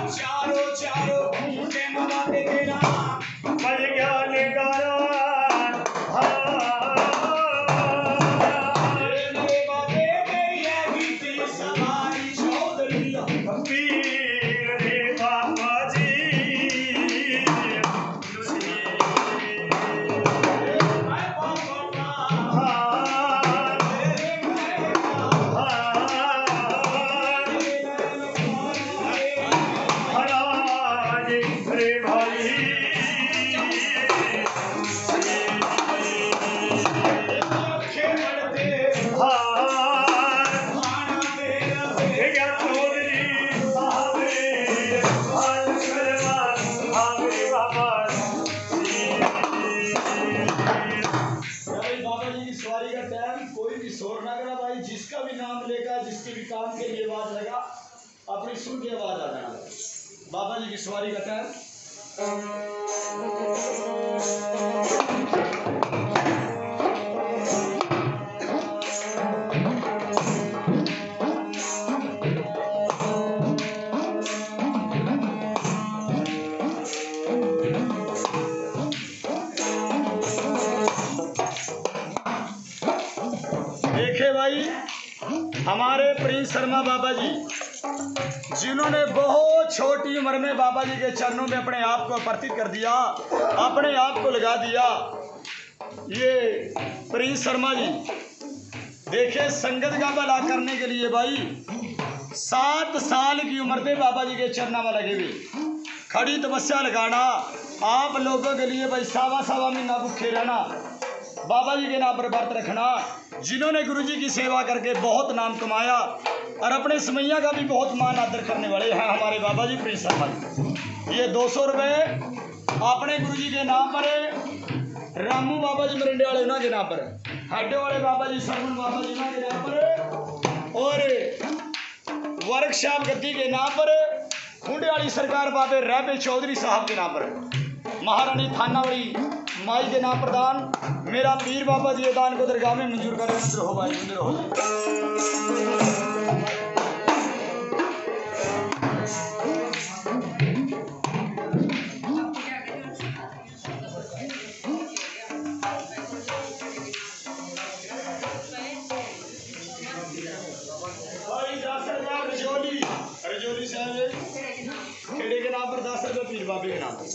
चारों चारों घूमते मनाते तेरा बज गया नगारा मेरे बाबे मेरी है गीती सवारी चौधरी पीर रे बाबा जी मैं बाबा सवारी का टाइम कोई भी शोर ना करा भाई। जिसका भी नाम लेगा, जिसके भी काम के लिए आवाज लगा, अपनी सुन के आवाज आ जाना। बाबा जी की सवारी का टाइम। देखे भाई, हमारे प्रिंस शर्मा बाबा जी, जिन्होंने बहुत छोटी उम्र में बाबा जी के चरणों में अपने आप को अर्पित कर दिया, अपने आप को लगा दिया। ये प्रिंस शर्मा जी देखे, संगत का भला करने के लिए भाई 7 साल की उम्र से बाबा जी के चरणों में लगे हुए, खड़ी तपस्या लगाना, आप लोगों के लिए भाई 7.25 महीना भूखे रहना, बाबा जी के नाम पर व्रत रखना, जिन्होंने गुरु जी की सेवा करके बहुत नाम कमाया और अपने समैया का भी बहुत मान आदर करने वाले हैं हमारे बाबा जी प्रिंस शर्मा जी। ये 200 रुपये अपने गुरु जी के नाम पर, रामू बाबा जी मरिंडे वाले उन्होंने के नाम पर, हाडे वाले बाबा जी सरवण बाबा जी उन्होंने के नाम पर, और वर्कशॉप गद्दी के नाम पर खुंडे वाली सरकार बाबे राबे चौधरी साहब के नाम पर, महारानी थानावली माई के नाम प्रदान, मेरा पीर बाबा जी दान को दरगाह में मंजूर करे। मंजूर हो भाई, मंजूर हो। रजौली साहब खेड़े के नाम पर 10 रुपये, पीर बाबे के नाम पर।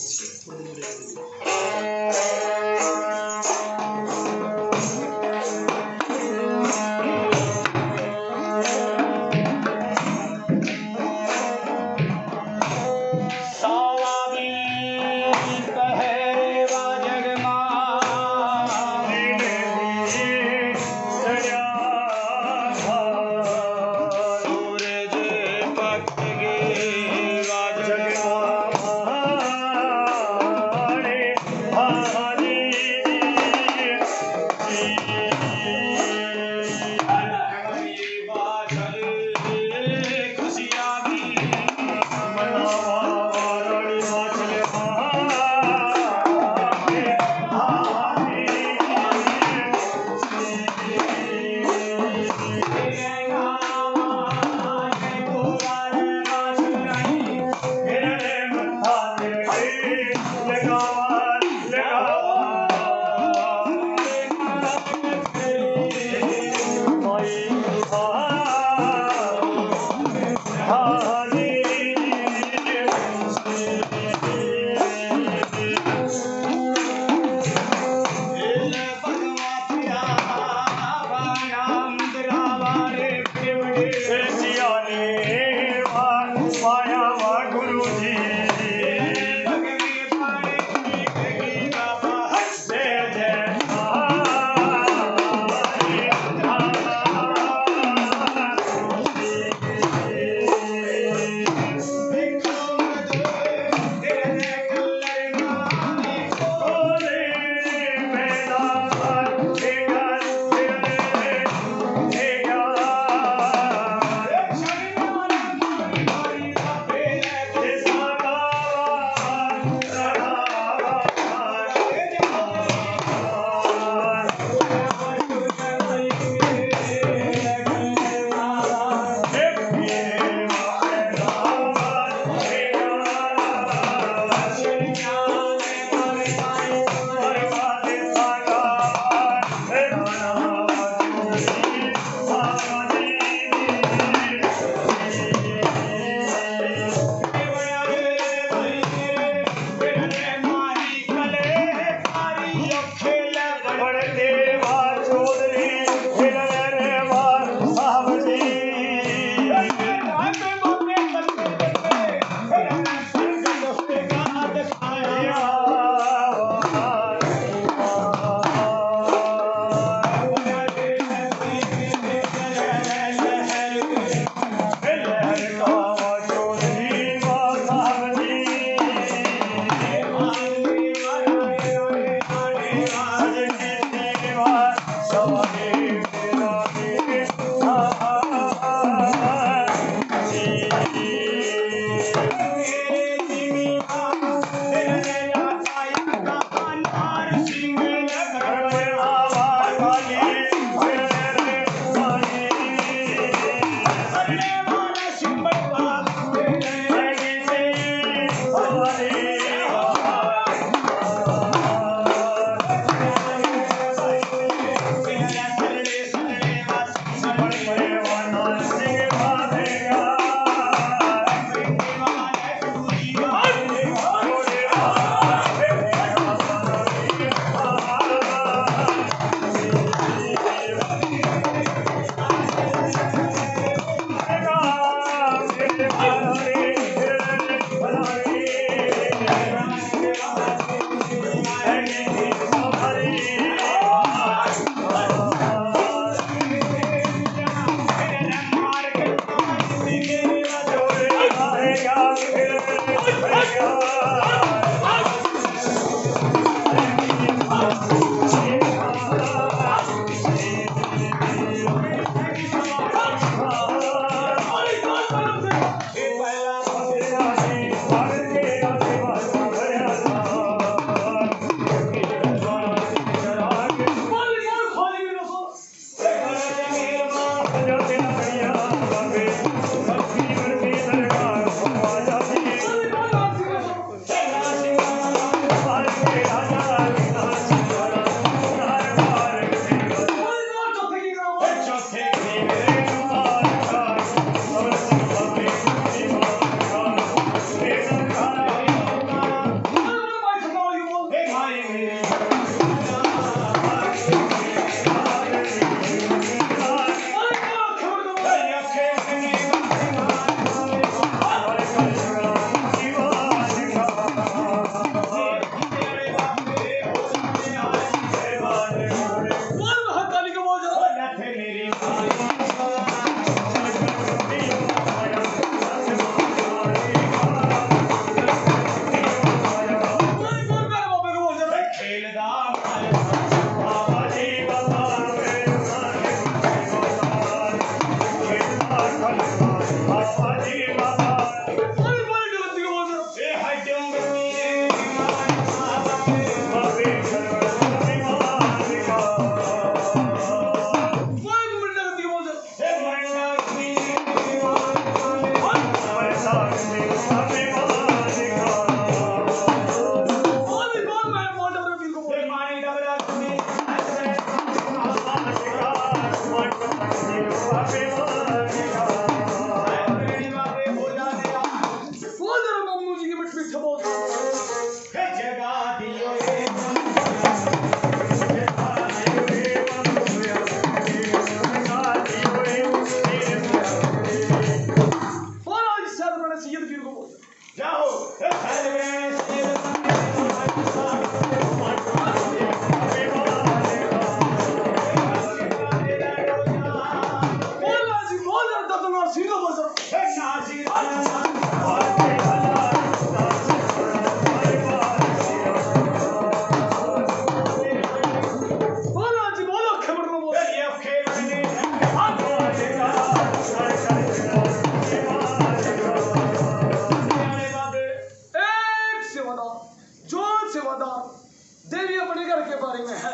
देवी अपने घर के बारे में है,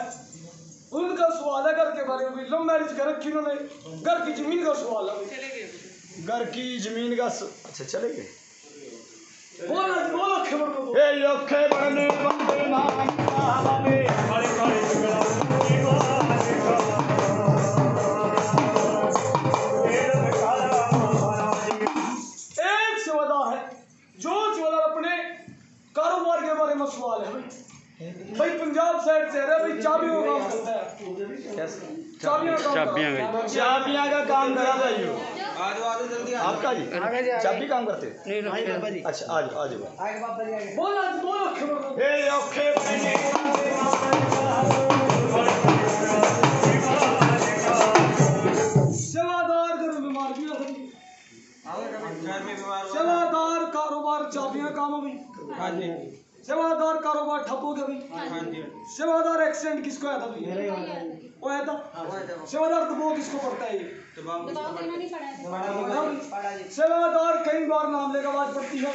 उनका सवाल है घर के बारे में। लव मैरिज कर रखी उन्होंने, घर की जमीन का सवाल है। घर की जमीन का अच्छा चले गए। बोलो खबर को। ए योखे बने बंदे मान में काले काले एक सेवादार है, जो सेवादार अपने कारोबार के बारे में सवाल है भाई पंजाब साइड से है भाई, चाबियों का काम करता है। चाबियां का काम करा भाई आपका जी चाबी काम करते नहीं अच्छा आज आज बोलो खबर को। ए योखे बने सेवादार घर में बीमार भी है, सेवादार कारोबार चाबियां काम हो गई, सेवादार कारोबार ठप हो गया भाई, सेवादार एक्सीडेंट किसको आया था भाई? वो आया था। सेवादार दबाव किसको पड़ता है? सेवादार कई बार नाम लेकर आवाज पड़ती है,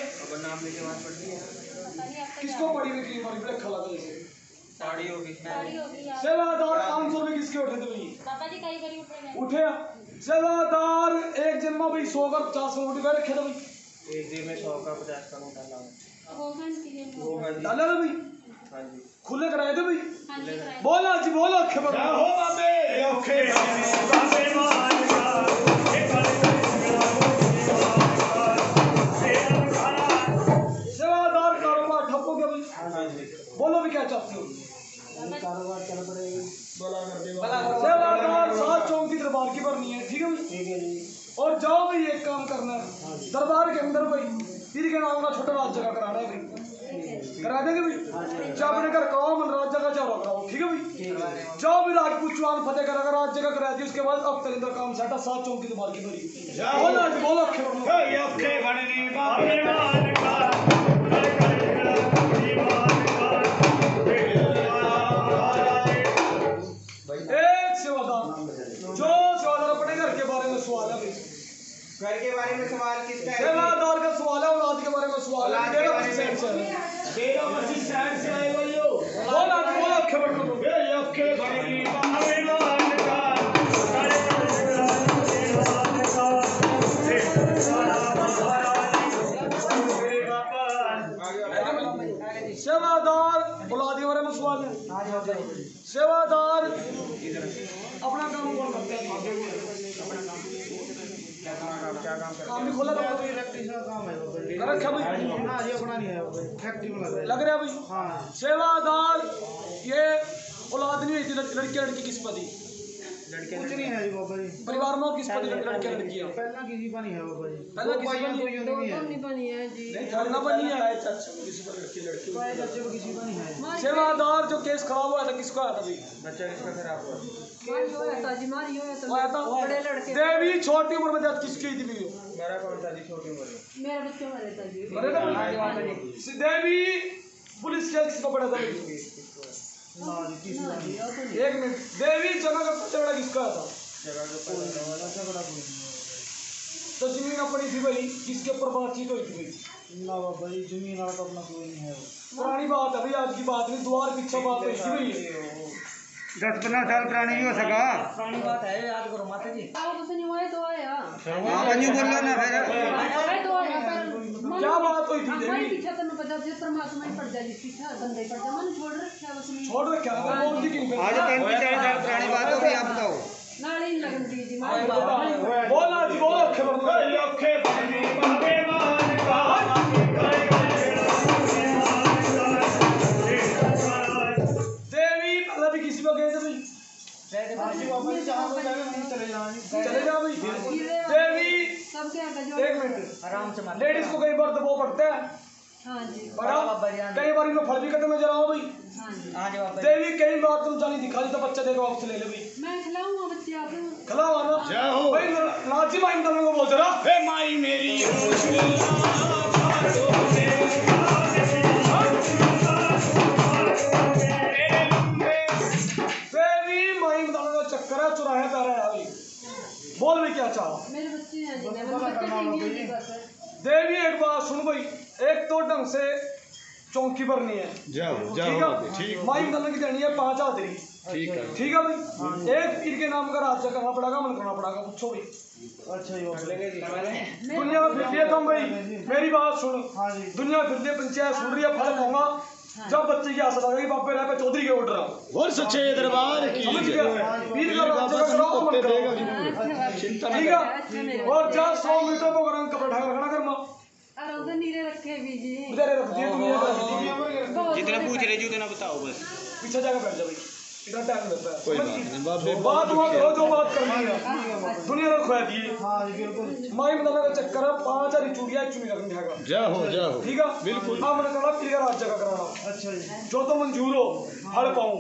किसको पड़ी हुई कई बार ब्रेक खला था जैसे सेवादार 500 रुपए किसके उठे थे भाई? उठे। सेवादार एक जन्म भाई 100 का 50 उठ गए रखे थे भाई, एक दिन में 100 का 50 का नोट डाला भाई, खुले कराए थे भाई। बोला जी बोलो खबर हो बाबे योखे बने सेवादार कारोबार ठप हो गया भाई, बोलो भी क्या चाहते हो? सेवादार 7 चौक की दरबार की भरनी है, ठीक है भाई? और जाओ भाई एक काम करना है, दरबार के अंदर भाई पीर के नाम का छोटा राज जगह कराना है भाई, करा देंगे भाई? चाहे अपने घर कहो मन राज जगह चाहो कराओ, ठीक है भाई? जाओ भी राजपूत चुआन फतेह करा राज जगह करा दी, उसके बाद अब तक अंदर काम सेटा 7 चौक की दरबार की भरी। बोलो योखे बने बाबे एक सेवादार, जो सेवादार अपने घर के बारे में सवाल है भाई, घर के बारे में सवाल सेवादार का सवाल है, औलाद के बारे में सवाल है। डेरा बस्सी साइड से है। डेरा बस्सी साइड से आए भाई हो। बोल आज बोल अखे बढ़ लो। ए अखे बनेगी हमें का सारे सेवादार औलाद के बारे में सवाल है। सेवादार अपना काम कौन करता है? काम भी खोला था कर रखा भाई, लग रहा है भाई। सेवादार ये औलाद नहीं हुई थी, लड़की लड़की किस पति कुछ नहीं है जी बाबा जी। परिवार में किस पति लड़के लड़कियां पहला किसी का नहीं है बाबा जी। पहला किसी का नहीं नहीं बनी है जी। नहीं करना बनी है। किसी पर लड़की लड़की बच्चे को किसी का नहीं है। सेवादार जो केस खराब हुआ था किसको आया था भाई? बच्चा किसका खराब हुआ? मारी होया था जी, मारी होया था। आया था बड़े लड़के। देवी छोटी उम्र में डेथ किसकी हुई थी भी? मेरा कौन सा जी छोटी उम्र में? मेरा बच्चा मरे था जी। मरे था भाई? देवी पुलिस केस किसको पड़ा था भाई? ना जी किसी का नहीं। एक मिनट, देवी जगह का झगड़ा किसका आया था? जगह के पता झगड़ा कोई नहीं तो जमीन अपनी थी भाई, किसके ऊपर बातचीत हुई थी भाई? है। ना बाबा जी जमीन वाला तो अपना कोई नहीं है। पुरानी बात है भाई, आज की बात नहीं, द्वार पीछे बात हुई थी भाई। 10-15 साल पुरानी हो सका। पुरानी बात है, याद करो माता जी। आप उसे नहीं आए तो आया। बंजू बोलो ना फिर। आए तो आया पर क्या बात हुई थी हमारी देवी? पीछा तो पता जे परमात्मा ही पड़ जाए पीछा बंदे पड़ जाए मन छोड़ रखा है उसने। छोड़ रखा है कौन सी किन आज 3-4 साल पुरानी बात हो गई, आप बताओ। नाली लगन दी जी मारी बाबा। बोल आज बोल अखे बढ़ लो। ए अखे बनेगी भगवान का देवी पहले भी किसी को गए थे भाई? बाबा जी जहाँ को जाए वहीं चले जाएंगे। चले जा भाई। देवी सबके आगे जो एक मिनट, आराम से मार। लेडीज को कई बार दबाव पड़ता है, हाँ जी बड़ा कई बार इनको फल भी कटे नजर आओ भाई। हाँ जी। हाँ जी बाबा जी। देवी कई बार तुम जानी दिखा दी तो बच्चा देखो आपसे ले ले भाई। मैं खिलाऊंगा बच्चे आप खिलाओ आना जय हो। भाई। नाची माइन करने को बोल जरा। ए माई मेरी देवी माइन बताने का चक्कर है, चुराया कर रहा है भाई। बोल भी क्या चाहा? मेरे बच्चे हैं जी, मेरे बच्चे नहीं है बस। देवी एक बात सुन भाई, एक तो ढंग से चौकी भरनी है, जाओ ठीक है? ठीक माइन करने की देनी है 5 हाजरी, ठीक है। ठीक है भाई? एक पीर के नाम का राज्य करना पड़ेगा, मन करना पड़ेगा, पूछो भाई। अच्छा जी बाबा जी। दुनिया में फिर दिए तुम भाई, मेरी बात सुन। हाँ जी। दुनिया फिर दिए पंचायत सुन रही है, फल पाऊंगा जब बच्चे की आशा लगेगी बापे रह पे चौधरी के ऑर्डर। और सच्चे दरबार की समझ गया? पीर का राज्य का कराओ, मन देगा करो, चिंता ठीक है? और जा 100 मीटर को रंग कपड़ा ढाक रखना कर मां और उधर नीरे रखे भी जी। इधर रख दिए दुनिया का रख दिए। जितना पूछ रहे जी उतना बताओ बस। पीछे जाकर बैठ जा भाई, इधर टाइम लगता है। कोई समझ बात गई? नहीं बाबे बात हुआ करो जो बात करनी है, दुनिया ने खुआ दी। हाँ जी बिल्कुल। माई मतलब का चक्कर है, 5 हरी चूड़ियां चुनी रखनी है, जाओ ठीक है? बिल्कुल। हाँ मैंने कहा पीर का राज्य का कराना, अच्छा जी जो तो मंजूर हो हड़ पाऊं,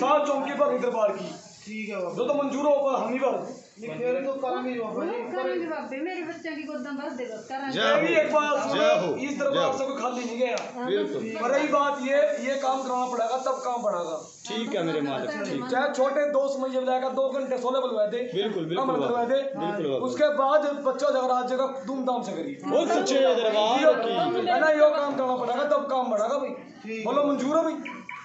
7 चौकी पर दरबार की, ठीक है बाबा। जो तो मंजूर हो पर हम ही पर। फिर तो करेंगे बाबा जी। करेंगे बाबे, मेरे बच्चे की गोदाम भर देगा करेंगे। जय ये भी एक बात सुनो, जय हो, इस दरबार जय से कोई खाली नहीं गया। बिल्कुल पर रही बात ये काम कराना पड़ेगा तब काम बढ़ेगा। ठीक है मेरे मालिक ठीक चाहे छोटे 2 समझ जाएगा, 2 घंटे सोले बुलवा दे, बिल्कुल, बिल्कुल अमन बाबा। करवा दे, बिल्कुल बाबा। उसके बाद बच्चा जगह राज्य का धूमधाम से करिए। और सच्चे दरबार की है ना? यो काम करना पड़ेगा तब काम बढ़ेगा भाई। बोलो मंजूर है भाई?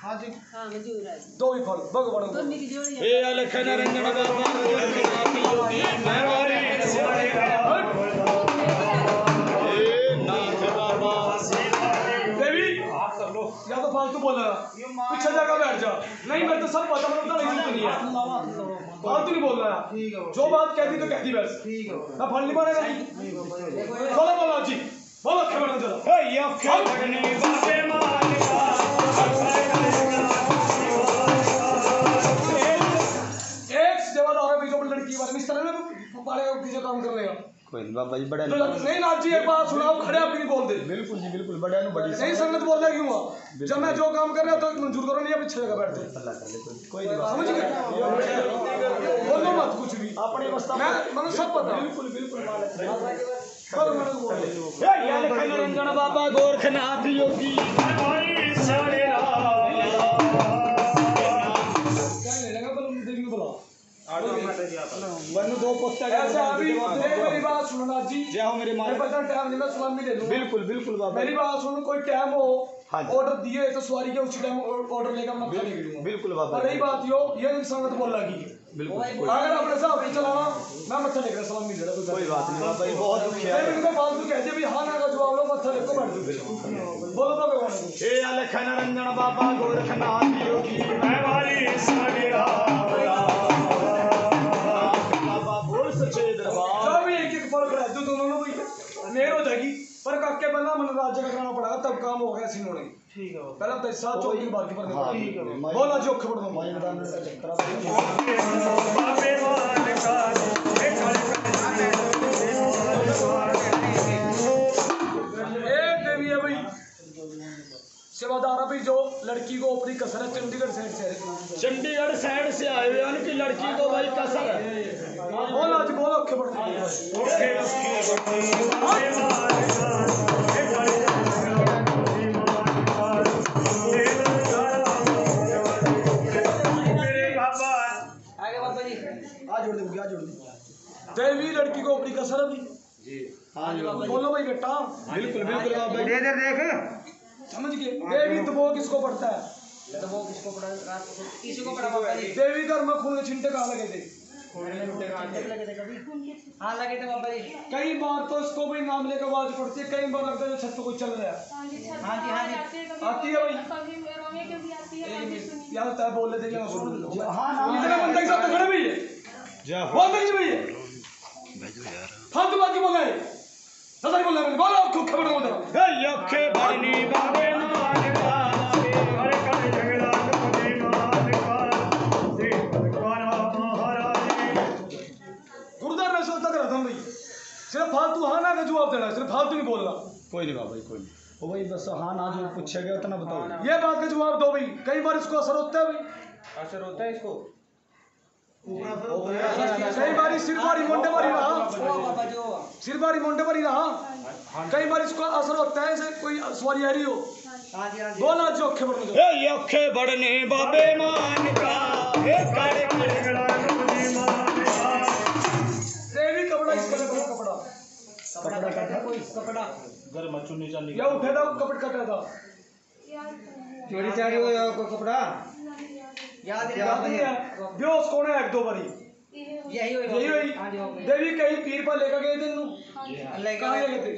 हाँ जी। हाँ मंजूर है। दो ही फल भगवान को। दोनों की जोड़ी है। ए अलखन रंजन बाबा योगी मेवारी ए नाथ बाबा देवी या तो फालतू बोल रहा, पीछे जाकर बैठ जा। नहीं मैं तो सब पता, मैं उतना नहीं नहीं है, फालतू नहीं बोल रहा। ठीक है जो बात कहती तो कहती बस, ठीक है बाबा। मैं फल नहीं मानेगा जी। ठीक है बाबा जी। बोलो बोलो जी, बोलो खबर चलो। ए अखे बनेगी बाबे मालिक एक सेवादार है जो लड़की वाले इस तरह में पाले पीछे काम कर लेगा। कोई नहीं बाबा जी बड़ा तो नहीं नाथ जी एक बात सुनाओ, खड़े आप नहीं बोल दे। बिल्कुल जी बिल्कुल बड़ा नु बड़ी नहीं संगत बोल रहा क्यों हुआ? जब मैं जो काम कर रहा तो मंजूर करो, नहीं पीछे जगह बैठ दे। कोई नहीं समझ गए? बोलो मत कुछ भी अपने अवस्था में, मैंने सब पता। बिल्कुल बिल्कुल मालिक करो, मैंने बोल दिया। ए अलखन रंजन बाबा गोरखनाथ योगी हमारी सारे राम क्या लेगा? बोलो देवी को बुलाओ। आठ माता जी आप। वरना दो पोस्ता ऐसे अभी मेरी बात सुनो ना जी। जय हो मेरे मालिक। पता टाइम नहीं, मैं सलामी ले लूँ। बिल्कुल बिल्कुल बाबा। मेरी बात सुनो, कोई टाइम हो हाँ जी। ऑर्डर दिए तो सवारी के उसी टाइम ऑर्डर लेकर मैं खाने के लिए। बिल्कुल बाबा। और रही बात ये संगत बोल लगी बिल्कुल अगर अपने साहब से चलाना मैं मत्था लेकर सलामी ले रहा कोई बात नहीं बाबा, ये बहुत दुखिया है। इनको फालतू कहते भी हाँ ना का जवाब लो, मत्था लेकर बैठ दो। बोलो तो भगवान को। हे अलखन रंजन बाबा गोरखनाथ योगी हमारी सगरा बाबा बोल सच्चे दरबार। जो भी एक फर्क है जो दोनों में मेर हो जाएगी, पर काके बंदा मन राज्य कराना पड़ेगा तब काम हो गया सिनोने। ठीक है पहले तो सात चौकी बार की पर हाँ, ठीक है मैं- बोला जो खबर दो बाबे मान का एक देवी है भाई सेवादार भाई जो लड़की को अपनी कसर है चंडीगढ़ साइड से है। चंडीगढ़ साइड से आए हुए उनकी लड़की को भाई कसर है। बोल आज बोलो खबर आज जोड़ दूंगी, आज जोड़ दूंगी। देवी लड़की को अपनी कसर है भी। हाँ जी बाबा। बोलो भाई बेटा बिल्कुल बिल्कुल बाबा। दे दे देख समझ गए। देवी दबो किसको पड़ता है? तो वो किसको पड़ा, रात को किसी को पड़ा बाबा जी? देवी घर में खून के छिंटे कहाँ लगे थे? लगे थे कभी? हाँ लगे थे बाबा जी। कई बार तो इसको भी नाम लेकर आवाज पड़ती है, कई बार लगता है छत पे कोई चल रहा है। आती है भाई यार तय बोल लेते हैं सुन लो। हाँ इतने बंदे के साथ तो खड़े भी है जय हो। बोल देंगे भैया फालतू बात क्यों बोल रहे हैं? सही बोल रहे हैं, बोलो आपको खबर दो जरा। हे यखे बरनी बाबे मान का अरे कल झगड़ा मुझे मान का से द्वारा महाराज गुरुदार ने सोचता रहता हूँ भाई, सिर्फ फालतू हाँ ना का जवाब देना है, सिर्फ फालतू नहीं बोलना। कोई नहीं बाबा कोई नहीं। ओ भाई बस हाँ ना जो पूछा गया उतना बताओ। ये बात का जवाब दो भाई, कई बार इसको असर होता है भाई, असर होता है इसको? कई बार सिर बारी मोंडे बारी रहा, बाबा जो सिर बारी मोंडे बारी रहा, कई बार इसको असर होता है जैसे कोई सवारी आ रही हो। हाँ जी हाँ जी। बोला जो खबर दो। हे यखे बरनी बाबे मान का हे काले झगड़ा मुझे मान का देवी कपड़ा इसका लगा कपड़ा कपड़ा कटा कोई कपड़ा घर में चुन्नी चांदी या उठे था कपड़ कटा था चोरी चारी हो जाओ को कपड़ा याद याद नहीं है बेहोश कौन है एक दो बारी यही हो यही हाँ जी हो हुई। गई। देवी कहीं पीर पर लेकर गए थे इन्हों? लेके कहाँ गए। ले गए थे?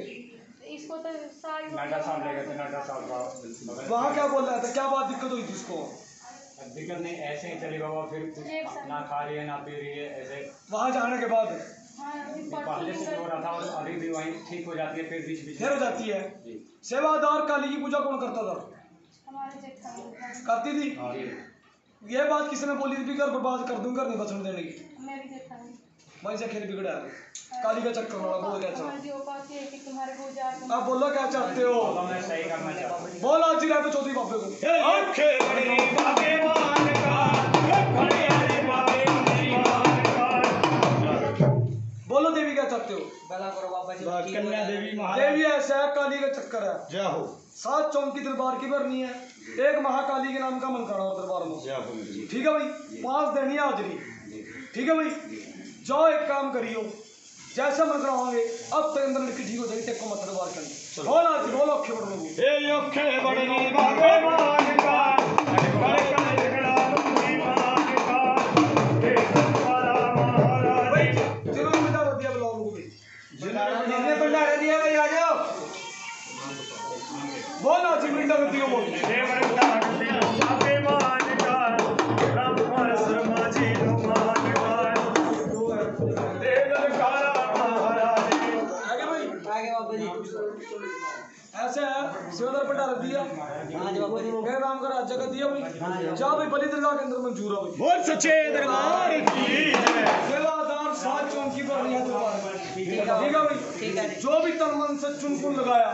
इसको तो सारी नाटा साहब ले गए थे नाटा साहब का वहाँ क्या बोल रहा था, क्या बात दिक्कत हुई थी इसको? दिक्कत नहीं ऐसे ही चली बाबा फिर कुछ ना खा रही है ना पी रही है ऐसे वहाँ जाने के बाद पहले से हो रहा था और अभी भी वहीं ठीक हो जाती है फिर बीच बीच फिर हो जाती है। सेवादार काली की पूजा कौन करता था? हमारे जेठानी करती थी। ये बात किसी ने बोली थी भी कर बर्बाद कर दूंगा नहीं बचने देने की। मेरी जेठानी वहीं से खेल बिगड़ा है। काली का चक्कर वाला बोल क्या चाहते हमारी औकात है कि तुम्हारे को जा आप बोलो क्या चाहते हो? मैं सही करना चाहता हूँ बोला जी राय चौधरी बाबे को। हे यखे बरनी बाबे मान का हे काले बाबे बोलो देवी क्या चाहते हो? गला करो बाबा जी। ठीक हो कन्या जाएगा। देवी महाराज देवी ऐसा है, काली का चक्कर है। जय हो। 7 चौकी दरबार की भरनी है, एक महाकाली के नाम का मनकाना और दरबार में। जय हो। ठीक है भाई, 5 देनी है हाजरी। ठीक है भाई, जाओ एक काम करियो, जैसा मन कराओगे अब तक अंदर लड़की ठीक हो जाएगी, टेको मत दरबार के अंदर। बोला जी बोलो अक्षय बड़ो हे यखे बरनी बाबे मान का हे काले झगड़ा मुझे मान का से द्वारा महाराज भाई जिन्होंने मिटा दिया बुलाओ उनको भी। जिसने भंडारा दिया भाई आ जाओ बोला जी मिटा दियो बोल। बाबे मान का राम कुमार शर्मा जी मान का देवकारा महाराज आगे भाई आगे बाबा जी। ऐसे है, सेवादार भंडारा दिया, हाँ जी बाबा जी। मेरे नाम का राज्य का दिया भाई। जा भाई बलि दरगाह के अंदर मंजूर है भाई। बोल सच्चे दरबार की जय। सेवादार 7 चौकी पर नहीं है दरबार में। ठीक ठीक है है भाई, ठीक है। जो भी तन मन से चुनकुन लगाया,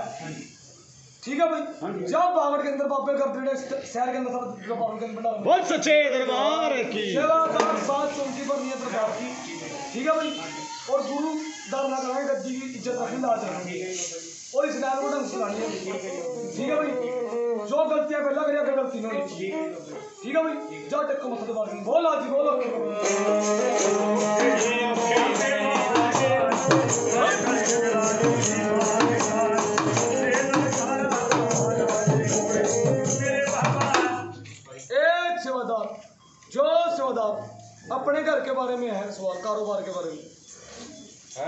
ठीक है भाई, जब बावड़ के अंदर बाबे कर देने शहर के अंदर सब बावड़ के अंदर भंडारा। बोल सच्चे दरबार की सेवादार 7 चौकी पर नहीं है दरबार की। ठीक है भाई, और गुरु दर ना कराएं, गद्दी की इज्जत रखें, लाज रखें और इस लाल को ढंग से लानी है। ठीक है भाई, जो गलतियां पहला करिया कोई गलती नहीं होनी। ठीक है भाई, जा टेको मत दबा के बोल आज बोलो। एक सेवादार, जो सेवादार अपने घर के बारे में है सवाल, कारोबार के बारे में,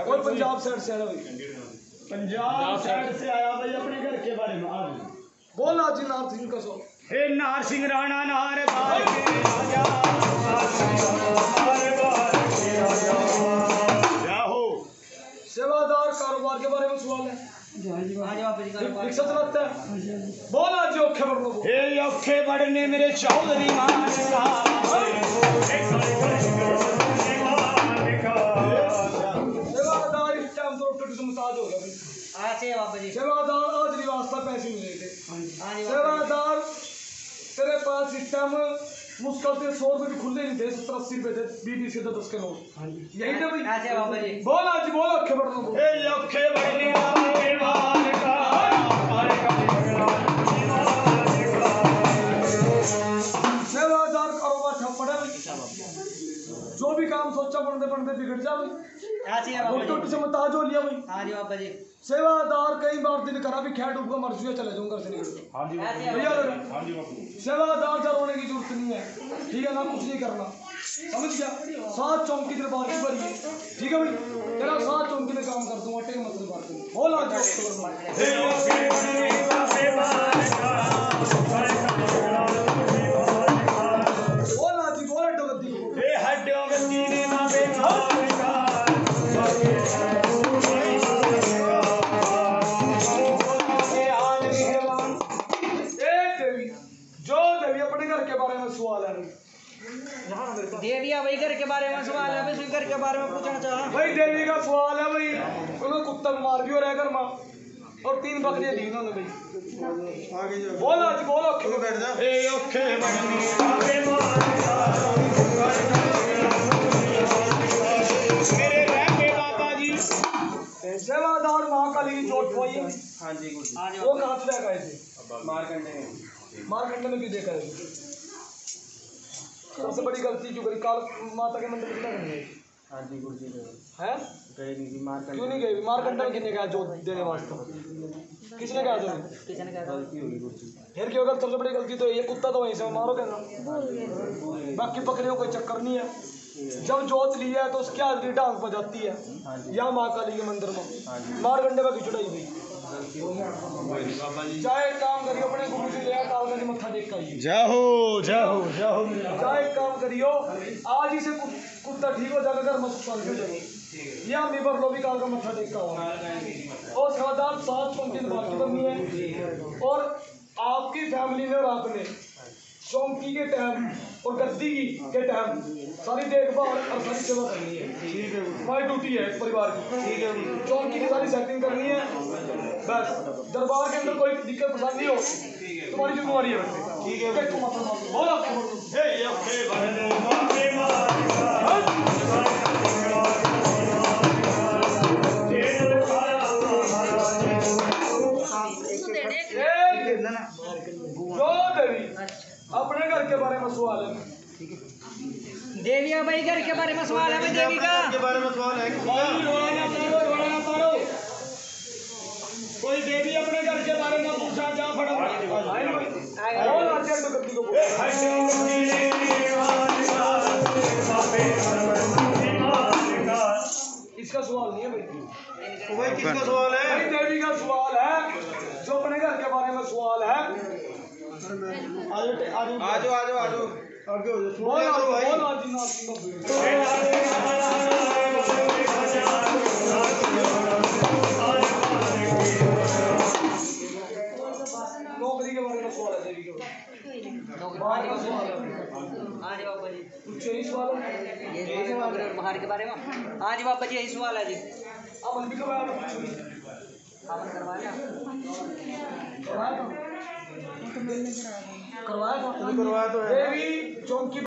और पंजाब साइड से आया भाई, पंजाब साइड से आया भाई अपने घर के बारे में आज बोल आज जी नार सिंह का सो। हे नार सिंह राणा नार बार के राजा क्या हो सेवादार कारोबार के बारे में सवाल है, रिक्शा चलाता है, बोल आज औखे बढ़ लो। हे औखे बढ़ने मेरे चौधरी मान का सेवादार इस टाइम तो टूट से मुताज हो गया भाई। सेवादार आज नहीं वास्ता पैसे मिले थे। सेवादार तेरे पास इस टाइम मुश्किल से 100 रुपए भी खुले नहीं थे, 70-80 रुपए थे, 20 से 10 के नोट। यही थे भाई, बोल आज बोल औखे बढ़ लो। हे औखे बढ़ने वाले मान का सेवादार कारोबार ठप पड़ा भाई, जो भी काम सोचा पढ़ते पढ़ते बिगड़ जा भाई, टूट से मुताज हो लिया भाई। सेवादार कई बार दिल करा भी खैर डूब का मर चुके चले जाऊँ घर से निकल भैया सेवादार जा रोने की जरूरत नहीं है, ठीक है ना, कुछ नहीं करना, समझ गया। 7 चौंकी दरबार की भरी है, ठीक है भाई, तेरा 7 चौंकी में काम कर दूंगा, टेक मत दरबार के बोल आज बोल आज बोल हड्डो गद्दी हे हड्डो गद्दी ने ना बेकार का अपने घर के बारे में सवाल है देविया भाई घर के बारे में सवाल है, भाई घर के बारे में पूछना चाहा भाई। देवी का सवाल है भाई, उन्होंने कुत्ता मार भी हो रहा है घर में, और 3 बकरियां दी उन्होंने भाई। बोल आज बोलो क्यों बैठ जा। हे औखे बढ़ने मेरे रहते बाबा जी सेवादार महाकाली की चोट हुई है। हाँ जी वो कहाँ से गए थे? मारकंडे मारकंडे में भी देखा है। सबसे बड़ी गलती क्यों करी? काल माता के मंदिर में कितना गए? हाँ जी गुरु जी हैं? गए नहीं मारकंडे क्यों नहीं गए? मारकंडे में कितने गया जोत देने वास्ते? किसने कहा था? किसने कहा गलती होगी गुरु जी। फिर क्यों? अगर सबसे बड़ी गलती तो ये कुत्ता तो वहीं से मारोगे ना, बाकी बकरियों कोई चक्कर नहीं है। जब जोत लिया है तो उसकी हाजरी डांग पर जाती है यहाँ महाकाली के मंदिर में, मारकंडे में खिचड़ाई हुई। चाहे काम करियो अपने गुरु जी ले काल का मत्था देख कर आइए। जाहो जाहो जाहो चाहे काम करियो आज ही से कुत्ता ठीक हो जाएगा, घर मत पाल के जाइए या मी पर लो भी काल का मत्था देख कर। और सेवादार 7 चौंकी दरबार की बननी है, और आपकी फैमिली में और आपने चौंकी के टाइम और गद्दी के टाइम सारी देखभाल और सारी सेवा करनी है। ठीक है, हमारी ड्यूटी है परिवार की। ठीक है, चौंकी की सारी सेटिंग करनी है, बस दरबार के अंदर कोई दिक्कत परेशानी हो तुम्हारी जिम्मेवारी है। ठीक है, बहुत जो देवी अपने घर के बारे में सवाल है। देविया भाई घर के बारे में सवाल है, भाई देवी का के बारे में सवाल है। कोई देवी अपने घर के बारे में पूछा जा इसका सवाल नहीं है भाई, किसका सवाल है? भाई देवी का सवाल है, जो अपने घर के बारे में सवाल है। आजो आजो आजो आगे हो जाओ। बोल नौकरी के बारे में सवाल है देवी के बारे में सवाल है। हाँ जी बाबा जी, कुछ यही सवाल है। यही सवाल है बाहर के बारे में। हाँ जी बाबा जी यही सवाल है जी। अब हम भी करवाया था, करवाया था देवी चौंकी